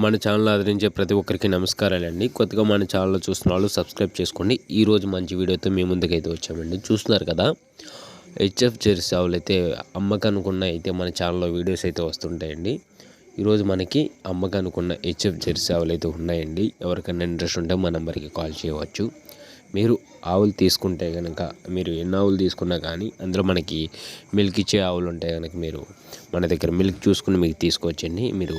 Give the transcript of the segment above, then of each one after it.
మన ఛానల్ ఆదరించే ప్రతి ఒక్కరికి నమస్కారాలండి. కొత్తగా మన ఛానల్ చూస్తున్న వాళ్ళు సబ్స్క్రైబ్ చేసుకోండి. ఈరోజు మంచి వీడియోతో మీ ముందుకైతే వచ్చామండి. చూస్తున్నారు కదా, హెచ్ఎఫ్ జెర్సీ ఆవులు అయితే అమ్మకనుకున్న అయితే మన ఛానల్లో వీడియోస్ అయితే వస్తుంటాయండి. ఈరోజు మనకి అమ్మకనుకున్న హెచ్ఎఫ్ జెర్సీ ఆవులు అయితే ఉన్నాయండి. ఎవరికైనా ఇంట్రెస్ట్ ఉంటే మా నెంబర్కి కాల్ చేయవచ్చు. మీరు ఆవులు తీసుకుంటే కనుక మీరు ఎన్ని ఆవులు తీసుకున్నా కానీ అందులో మనకి మిల్క్ ఇచ్చే ఆవులు ఉంటాయి కనుక మీరు మన దగ్గర మిల్క్ చూసుకుని మీకు తీసుకోవచ్చండి. మీరు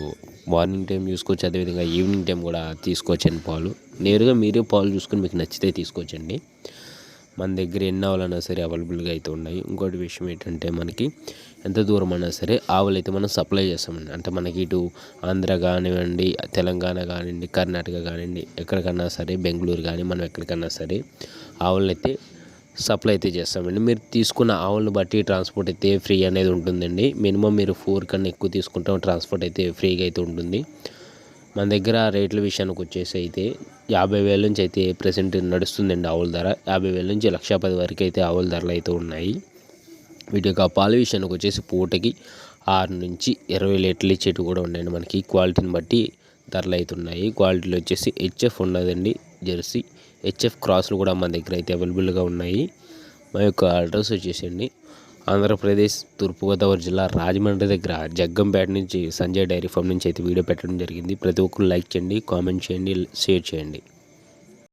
మార్నింగ్ టైం చూసుకోవచ్చు, అదేవిధంగా ఈవినింగ్ టైం కూడా తీసుకోవచ్చండి. పాలు నేరుగా మీరే పాలు చూసుకుని మీకు నచ్చితే తీసుకోవచ్చండి. మన దగ్గర ఎన్ని ఆవులైనా సరే అవైలబుల్గా అయితే ఉన్నాయి. ఇంకోటి విషయం ఏంటంటే, మనకి ఎంత దూరం అయినా సరే ఆవులు అయితే మనం సప్లై చేస్తామండి. అంటే మనకి ఇటు ఆంధ్ర కానివ్వండి, తెలంగాణ కానివ్వండి, కర్ణాటక కానివ్వండి, ఎక్కడికన్నా సరే, బెంగళూరు కానీ మనం ఎక్కడికన్నా సరే ఆవులను అయితే సప్లై అయితే చేస్తామండి. మీరు తీసుకున్న ఆవులను బట్టి ట్రాన్స్పోర్ట్ అయితే ఫ్రీ అనేది ఉంటుందండి. మినిమం మీరు 4 కన్నా ఎక్కువ తీసుకుంటాం ట్రాన్స్పోర్ట్ అయితే ఫ్రీగా అయితే ఉంటుంది. మన దగ్గర రేట్ల విషయానికి వచ్చేసి అయితే 50,000 నుంచి అయితే ప్రెసెంట్ నడుస్తుందండి ఆవుల ధర. 50,000 నుంచి 1,10,000 వరకు అయితే ఆవుల ధరలు అయితే ఉన్నాయి. వీటి యొక్క పాల విషయానికి వచ్చేసి పూటకి 6 నుంచి 20 లీటర్లు ఇచ్చేవి కూడా ఉన్నాయండి. మనకి క్వాలిటీని బట్టి ధరలు అయితే ఉన్నాయి. క్వాలిటీలో వచ్చేసి హెచ్ఎఫ్ ఉన్నదండి జెర్సీ. హెచ్ఎఫ్ క్రాస్లు కూడా మన దగ్గర అయితే అవైలబుల్గా ఉన్నాయి. మా యొక్క అడ్రస్ వచ్చేసండి ఆంధ్రప్రదేశ్ తూర్పుగోదావరి జిల్లా రాజమండ్రి దగ్గర జగ్గంపేట నుంచి సంజయ్ డైరీ ఫామ్ నుంచి అయితే వీడియో పెట్టడం జరిగింది. ప్రతి ఒక్కరు లైక్ చేయండి, కామెంట్ చేయండి, షేర్ చేయండి.